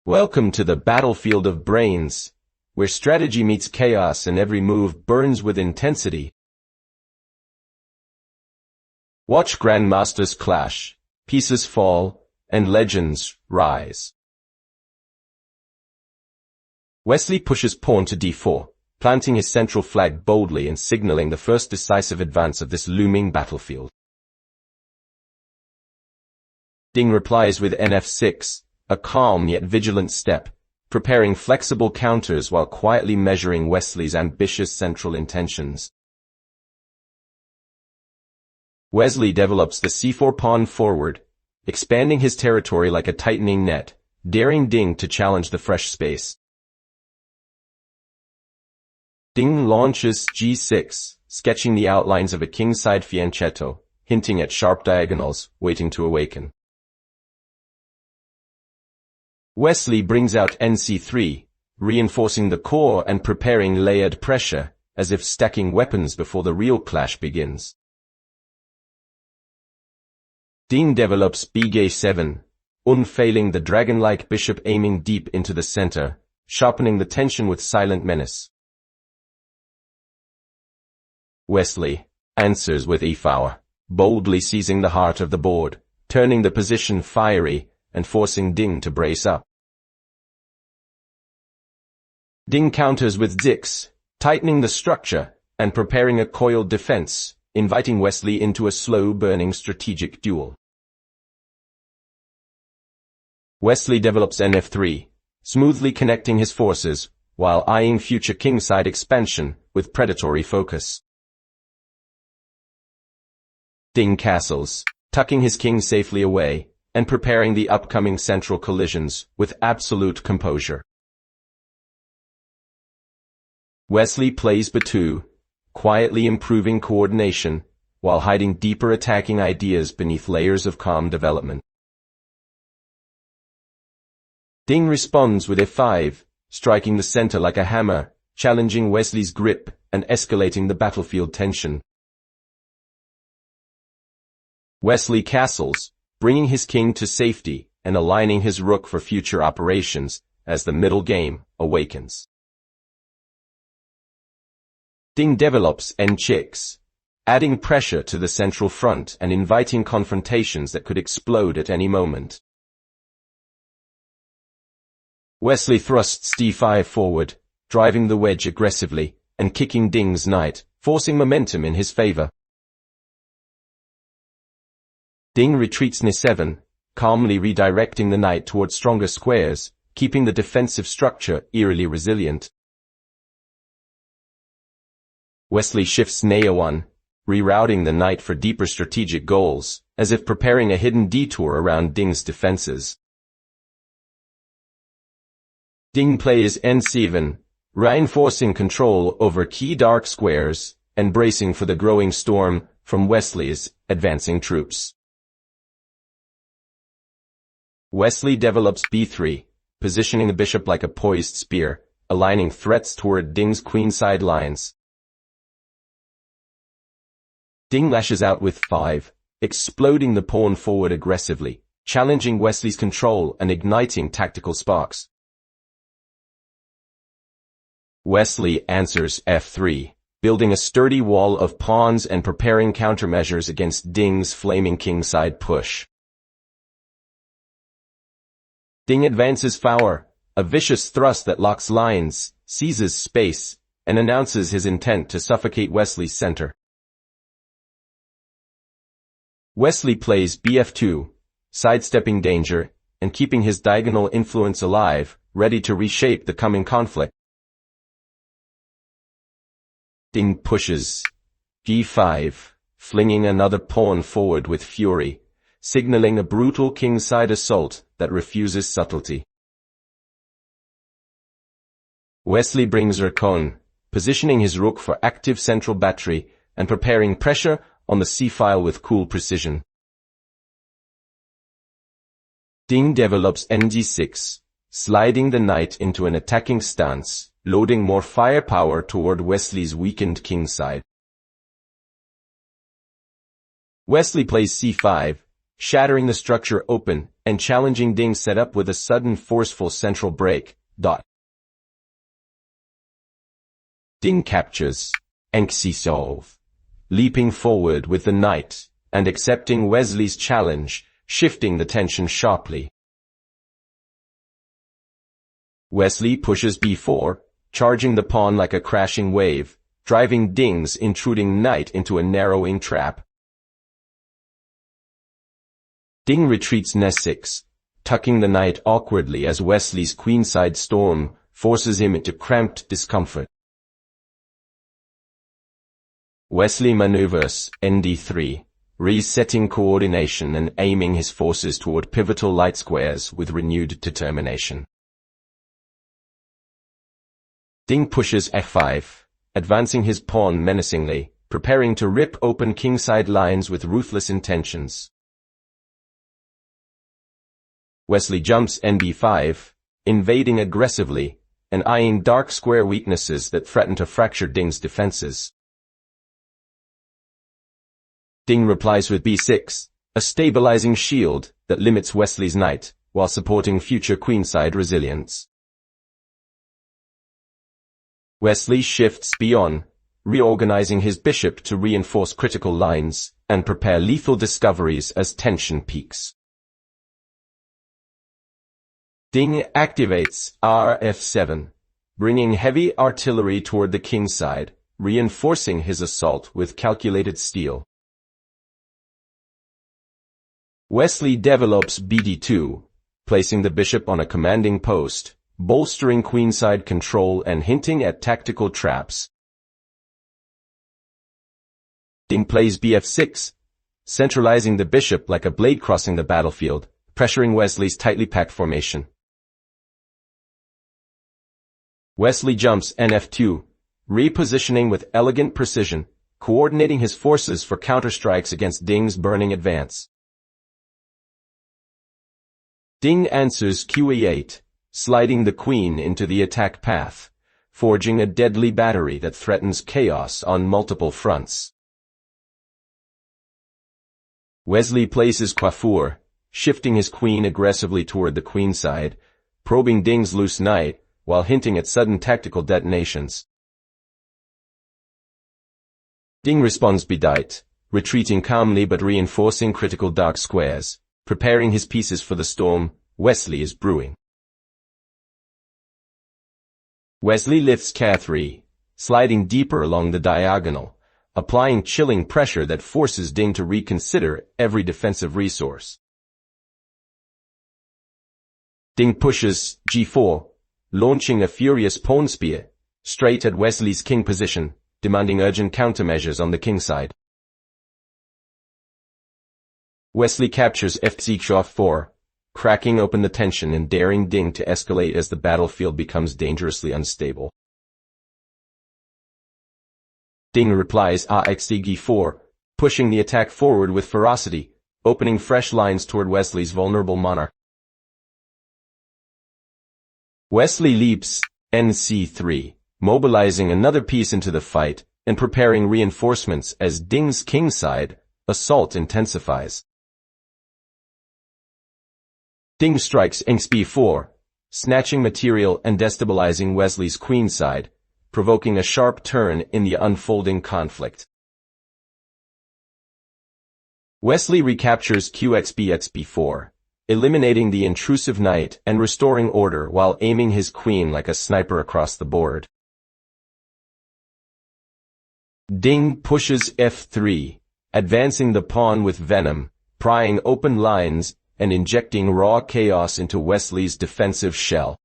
Welcome to the battlefield of brains, where strategy meets chaos and every move burns with intensity. Watch grandmasters clash, pieces fall, and legends rise. Wesley pushes pawn to d4, planting his central flag boldly and signaling the first decisive advance of this looming battlefield. Ding replies with nf6, a calm yet vigilant step, preparing flexible counters while quietly measuring Wesley's ambitious central intentions. Wesley develops the c4 pawn forward, expanding his territory like a tightening net, daring Ding to challenge the fresh space. Ding launches g6, sketching the outlines of a Kingside fianchetto, hinting at sharp diagonals, waiting to awaken. Wesley brings out nc3, reinforcing the core and preparing layered pressure, as if stacking weapons before the real clash begins. Ding develops bg7, unfailing the dragon-like bishop aiming deep into the center, sharpening the tension with silent menace. Wesley answers with e4, boldly seizing the heart of the board, turning the position fiery and forcing Ding to brace up. Ding counters with d6, tightening the structure and preparing a coiled defense, inviting Wesley into a slow-burning strategic duel. Wesley develops nf3, smoothly connecting his forces while eyeing future Kingside expansion with predatory focus. Ding castles, tucking his king safely away and preparing the upcoming central collisions with absolute composure. Wesley plays b2, quietly improving coordination while hiding deeper attacking ideas beneath layers of calm development. Ding responds with f5, striking the center like a hammer, challenging Wesley's grip and escalating the battlefield tension. Wesley castles, bringing his king to safety and aligning his rook for future operations as the middle game awakens. Ding develops n6, adding pressure to the central front and inviting confrontations that could explode at any moment. Wesley thrusts d5 forward, driving the wedge aggressively and kicking Ding's knight, forcing momentum in his favor. Ding retreats n7, calmly redirecting the knight toward stronger squares, keeping the defensive structure eerily resilient. Wesley shifts na1, rerouting the knight for deeper strategic goals, as if preparing a hidden detour around Ding's defenses. Ding plays n7, reinforcing control over key dark squares and bracing for the growing storm from Wesley's advancing troops. Wesley develops b3, positioning the bishop like a poised spear, aligning threats toward Ding's queenside lines. Ding lashes out with 5, exploding the pawn forward aggressively, challenging Wesley's control and igniting tactical sparks. Wesley answers f3, building a sturdy wall of pawns and preparing countermeasures against Ding's flaming kingside push. Ding advances forward, a vicious thrust that locks lines, seizes space, and announces his intent to suffocate Wesley's center. Wesley plays bf2, sidestepping danger and keeping his diagonal influence alive, ready to reshape the coming conflict. Ding pushes g5, flinging another pawn forward with fury, signaling a brutal kingside assault that refuses subtlety. Wesley brings Racon, positioning his rook for active central battery and preparing pressure on the c-file with cool precision. Ding develops ng6, sliding the knight into an attacking stance, loading more firepower toward Wesley's weakened kingside. Wesley plays c5, shattering the structure open and challenging Ding's setup with a sudden forceful central break. Ding captures Wesley So, leaping forward with the knight, and accepting Wesley's challenge, shifting the tension sharply. Wesley pushes b4, charging the pawn like a crashing wave, driving Ding's intruding knight into a narrowing trap. Ding retreats n6, tucking the knight awkwardly as Wesley's queenside storm forces him into cramped discomfort. Wesley maneuvers nd3, resetting coordination and aiming his forces toward pivotal light squares with renewed determination. Ding pushes f5, advancing his pawn menacingly, preparing to rip open kingside lines with ruthless intentions. Wesley jumps nb5, invading aggressively, and eyeing dark square weaknesses that threaten to fracture Ding's defenses. Ding replies with b6, a stabilizing shield that limits Wesley's knight, while supporting future queenside resilience. Wesley shifts b1, reorganizing his bishop to reinforce critical lines and prepare lethal discoveries as tension peaks. Ding activates rf7, bringing heavy artillery toward the kingside, reinforcing his assault with calculated steel. Wesley develops bd2, placing the bishop on a commanding post, bolstering queenside control and hinting at tactical traps. Ding plays bf6, centralizing the bishop like a blade crossing the battlefield, pressuring Wesley's tightly packed formation. Wesley jumps nf2, repositioning with elegant precision, coordinating his forces for counterstrikes against Ding's burning advance. Ding answers qe8, sliding the queen into the attack path, forging a deadly battery that threatens chaos on multiple fronts. Wesley places coiffure, shifting his queen aggressively toward the queenside, probing Ding's loose knight, while hinting at sudden tactical detonations. Ding responds bedight, retreating calmly but reinforcing critical dark squares, preparing his pieces for the storm Wesley is brewing. Wesley lifts k3, sliding deeper along the diagonal, applying chilling pressure that forces Ding to reconsider every defensive resource. Ding pushes g4, launching a furious pawn spear, straight at Wesley's king position, demanding urgent countermeasures on the kingside. Wesley captures f4, cracking open the tension and daring Ding to escalate as the battlefield becomes dangerously unstable. Ding replies axg4, pushing the attack forward with ferocity, opening fresh lines toward Wesley's vulnerable monarch. Wesley leaps nc3, mobilizing another piece into the fight and preparing reinforcements as Ding's kingside assault intensifies. Ding strikes b4, snatching material and destabilizing Wesley's queenside, provoking a sharp turn in the unfolding conflict. Wesley recaptures qxbxb4, eliminating the intrusive knight and restoring order while aiming his queen like a sniper across the board. Ding pushes f3, advancing the pawn with venom, prying open lines and injecting raw chaos into Wesley's defensive shell.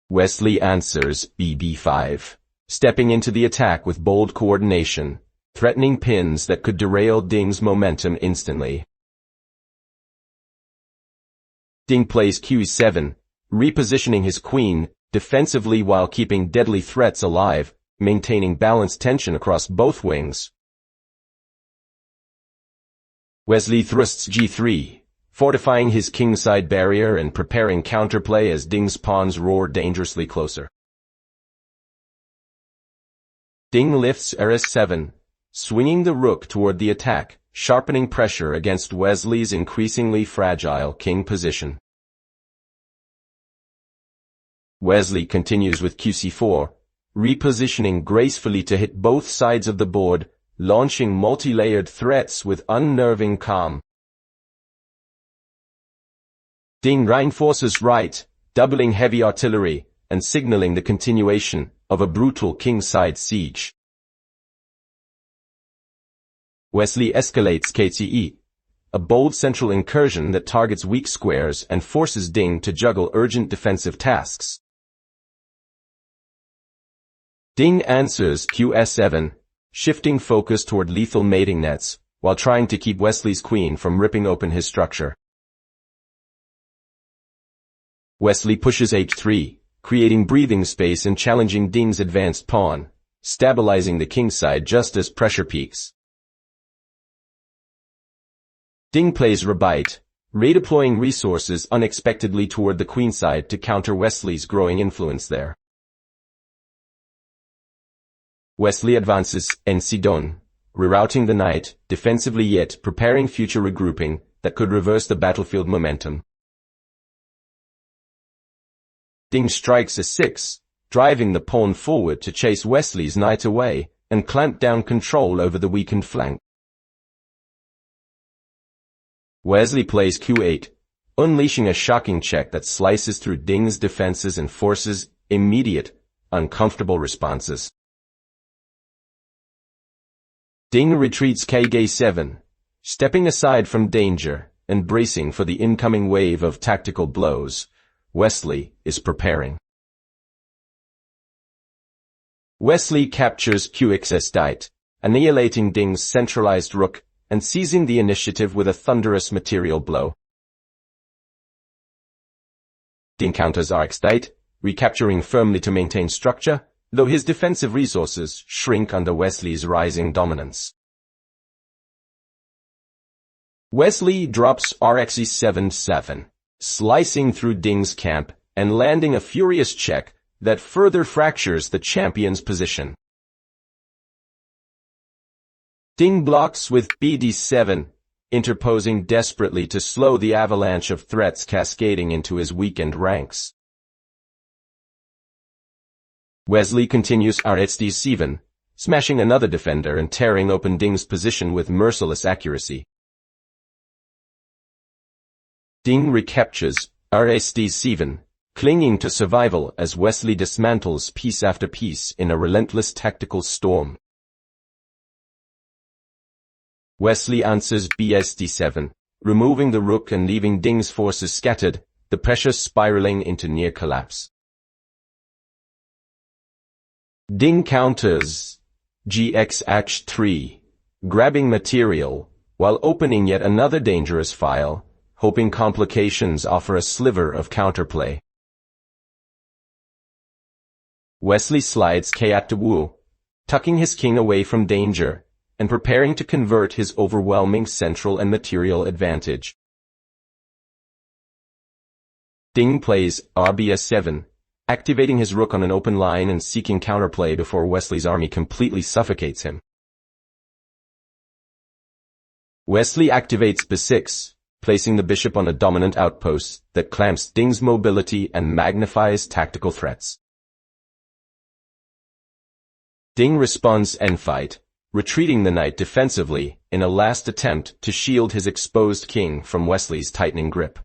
Wesley answers bb5, stepping into the attack with bold coordination, threatening pins that could derail Ding's momentum instantly. Ding plays q7, repositioning his queen defensively while keeping deadly threats alive, maintaining balanced tension across both wings. Wesley thrusts g3, fortifying his kingside barrier and preparing counterplay as Ding's pawns roar dangerously closer. Ding lifts rs7, swinging the rook toward the attack, sharpening pressure against Wesley's increasingly fragile king position. Wesley continues with QC4, repositioning gracefully to hit both sides of the board, launching multi-layered threats with unnerving calm. Ding reinforces right, doubling heavy artillery, and signaling the continuation of a brutal Kingside siege. Wesley escalates KTE, a bold central incursion that targets weak squares and forces Ding to juggle urgent defensive tasks. Ding answers QS7, shifting focus toward lethal mating nets, while trying to keep Wesley's queen from ripping open his structure. Wesley pushes H3, creating breathing space and challenging Ding's advanced pawn, stabilizing the kingside just as pressure peaks. Ding plays Rebite, redeploying resources unexpectedly toward the queenside to counter Wesley's growing influence there. Wesley advances N-Sidon, rerouting the knight, defensively yet preparing future regrouping that could reverse the battlefield momentum. Ding strikes A6, driving the pawn forward to chase Wesley's knight away and clamp down control over the weakened flank. Wesley plays Q8, unleashing a shocking check that slices through Ding's defenses and forces immediate, uncomfortable responses. Ding retreats Kg7, stepping aside from danger and bracing for the incoming wave of tactical blows. Wesley is preparing. Wesley captures Qxs, annihilating Ding's centralized rook and seizing the initiative with a thunderous material blow. Ding counters Rx, recapturing firmly to maintain structure, though his defensive resources shrink under Wesley's rising dominance. Wesley drops Rxe7-7, slicing through Ding's camp and landing a furious check that further fractures the champion's position. Ding blocks with BD7, interposing desperately to slow the avalanche of threats cascading into his weakened ranks. Wesley continues Rhd7, smashing another defender and tearing open Ding's position with merciless accuracy. Ding recaptures Rhd7, clinging to survival as Wesley dismantles piece after piece in a relentless tactical storm. Wesley answers Bsd7, removing the rook and leaving Ding's forces scattered, the pressure spiraling into near collapse. Ding counters Gx-3, grabbing material, while opening yet another dangerous file, hoping complications offer a sliver of counterplay. Wesley slides K8-Wu, tucking his king away from danger, and preparing to convert his overwhelming central and material advantage. Ding plays RBS7, activating his rook on an open line and seeking counterplay before Wesley's army completely suffocates him. Wesley activates B6, placing the bishop on a dominant outpost that clamps Ding's mobility and magnifies tactical threats. Ding responds N-Fight, retreating the knight defensively in a last attempt to shield his exposed king from Wesley's tightening grip.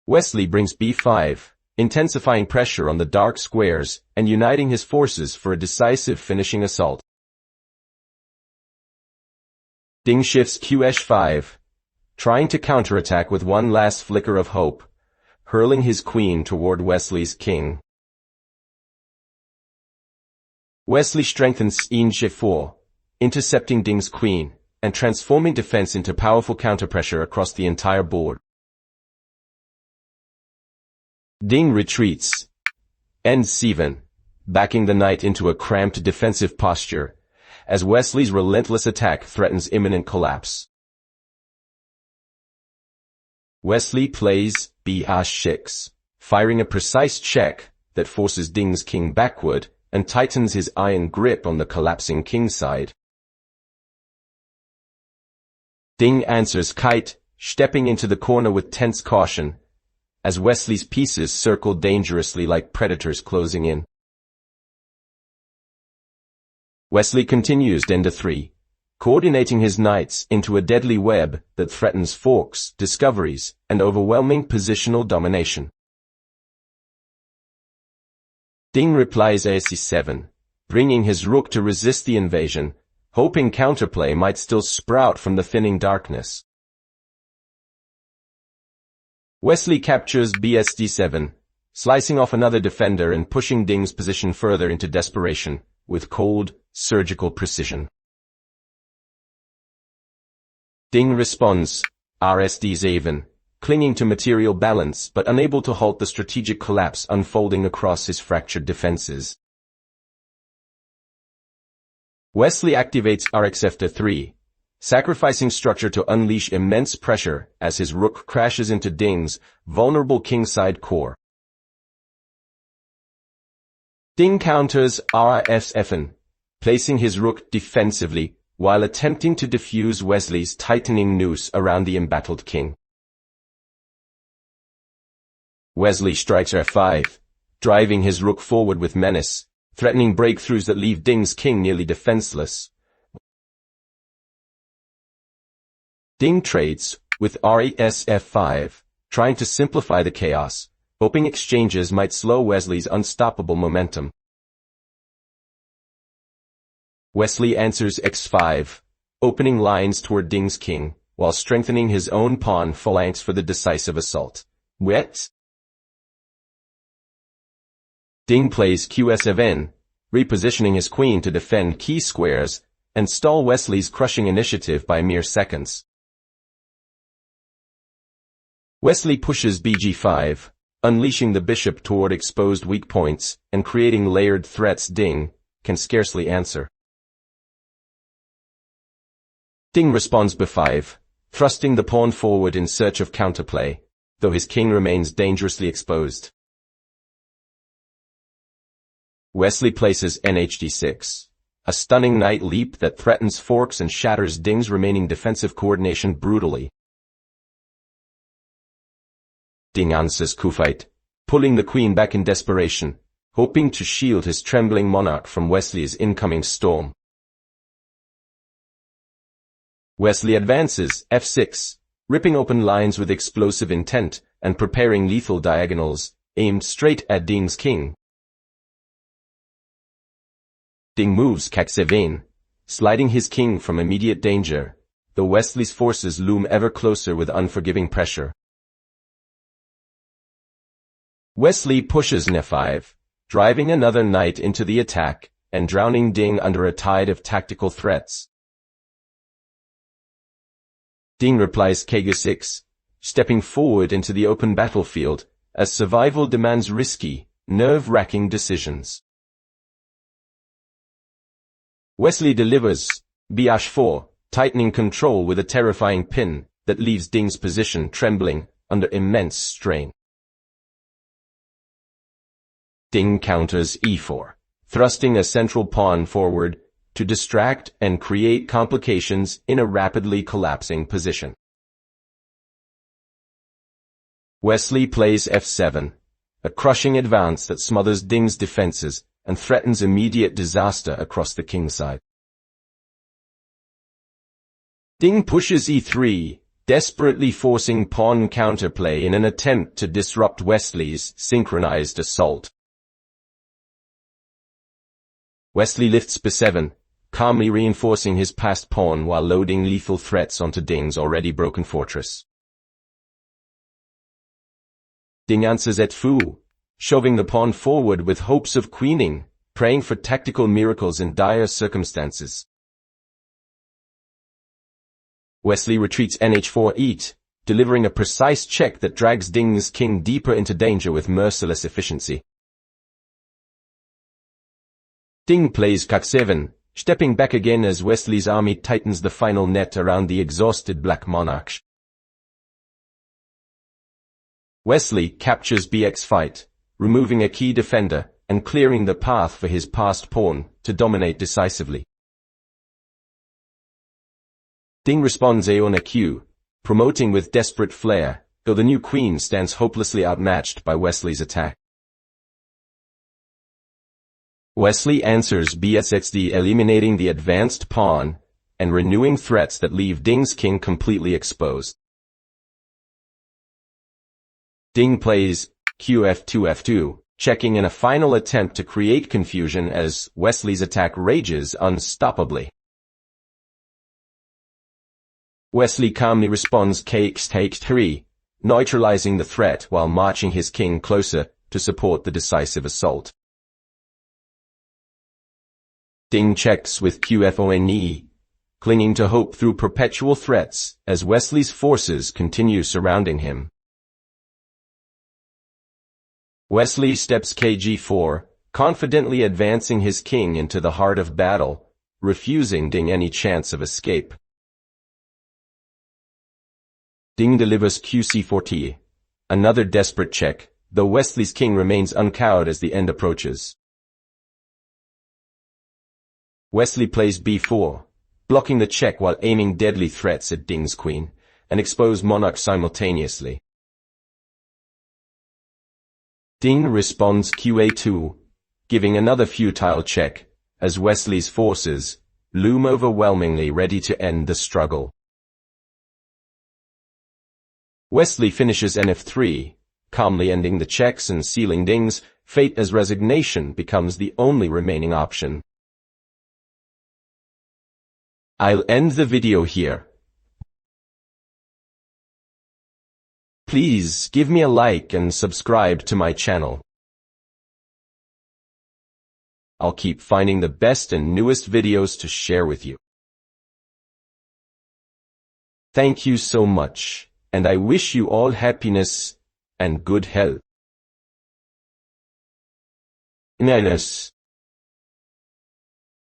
Wesley brings B5, intensifying pressure on the dark squares and uniting his forces for a decisive finishing assault. Ding shifts Qh5, trying to counterattack with one last flicker of hope, hurling his queen toward Wesley's king. Wesley strengthens Ing-4, intercepting Ding's queen, and transforming defense into powerful counterpressure across the entire board. Ding retreats N7, backing the knight into a cramped defensive posture, as Wesley's relentless attack threatens imminent collapse. Wesley plays BH6, firing a precise check that forces Ding's king backward and tightens his iron grip on the collapsing kingside. Ding answers kite, stepping into the corner with tense caution, as Wesley's pieces circle dangerously like predators closing in. Wesley continues Dender 3, coordinating his knights into a deadly web that threatens forks, discoveries, and overwhelming positional domination. Ding replies AC7, bringing his rook to resist the invasion, hoping counterplay might still sprout from the thinning darkness. Wesley captures BSD7, slicing off another defender and pushing Ding's position further into desperation, with cold, surgical precision. Ding responds, RSD7, clinging to material balance but unable to halt the strategic collapse unfolding across his fractured defenses. Wesley activates RxF3, sacrificing structure to unleash immense pressure as his rook crashes into Ding's vulnerable kingside core. Ding counters RFSFN, placing his rook defensively while attempting to defuse Wesley's tightening noose around the embattled king. Wesley strikes F5, driving his rook forward with menace, threatening breakthroughs that leave Ding's king nearly defenseless. Ding trades with RESF5, trying to simplify the chaos, hoping exchanges might slow Wesley's unstoppable momentum. Wesley answers X5, opening lines toward Ding's king, while strengthening his own pawn phalanx for the decisive assault. Wet. Ding plays QSFN, repositioning his queen to defend key squares and stall Wesley's crushing initiative by mere seconds. Wesley pushes BG5, unleashing the bishop toward exposed weak points and creating layered threats Ding can scarcely answer. Ding responds B5, thrusting the pawn forward in search of counterplay, though his king remains dangerously exposed. Wesley places NHD6, a stunning knight leap that threatens forks and shatters Ding's remaining defensive coordination brutally. Ding answers Q5, pulling the queen back in desperation, hoping to shield his trembling monarch from Wesley's incoming storm. Wesley advances F6, ripping open lines with explosive intent and preparing lethal diagonals, aimed straight at Ding's king. Ding moves CAC7, sliding his king from immediate danger, though Wesley's forces loom ever closer with unforgiving pressure. Wesley pushes N5, driving another knight into the attack and drowning Ding under a tide of tactical threats. Ding replies KG6, stepping forward into the open battlefield as survival demands risky, nerve-wracking decisions. Wesley delivers BH4, tightening control with a terrifying pin that leaves Ding's position trembling under immense strain. Ding counters E4, thrusting a central pawn forward to distract and create complications in a rapidly collapsing position. Wesley plays F7, a crushing advance that smothers Ding's defenses and threatens immediate disaster across the kingside. Ding pushes E3, desperately forcing pawn counterplay in an attempt to disrupt Wesley's synchronized assault. Wesley lifts B7, calmly reinforcing his passed pawn while loading lethal threats onto Ding's already broken fortress. Ding answers at foo, shoving the pawn forward with hopes of queening, praying for tactical miracles in dire circumstances. Wesley retreats NH4 delivering a precise check that drags Ding's king deeper into danger with merciless efficiency. Ding plays CAC7, stepping back again as Wesley's army tightens the final net around the exhausted black monarch. Wesley captures BX5, removing a key defender and clearing the path for his passed pawn to dominate decisively. Ding responds on a cue, promoting with desperate flair, though the new queen stands hopelessly outmatched by Wesley's attack. Wesley answers BSXD, eliminating the advanced pawn and renewing threats that leave Ding's king completely exposed. Ding plays QF2F2, checking in a final attempt to create confusion as Wesley's attack rages unstoppably. Wesley calmly responds KX3, neutralizing the threat while marching his king closer to support the decisive assault. Ding checks with QFONE, clinging to hope through perpetual threats as Wesley's forces continue surrounding him. Wesley steps KG4, confidently advancing his king into the heart of battle, refusing Ding any chance of escape. Ding delivers QC4T, another desperate check, though Wesley's king remains uncowed as the end approaches. Wesley plays B4, blocking the check while aiming deadly threats at Ding's queen, and expose monarch simultaneously. Ding responds QA2, giving another futile check, as Wesley's forces loom overwhelmingly ready to end the struggle. Wesley finishes NF3, calmly ending the checks and sealing Ding's fate as resignation becomes the only remaining option. I'll end the video here. Please give me a like and subscribe to my channel. I'll keep finding the best and newest videos to share with you. Thank you so much, and I wish you all happiness and good health. Nice.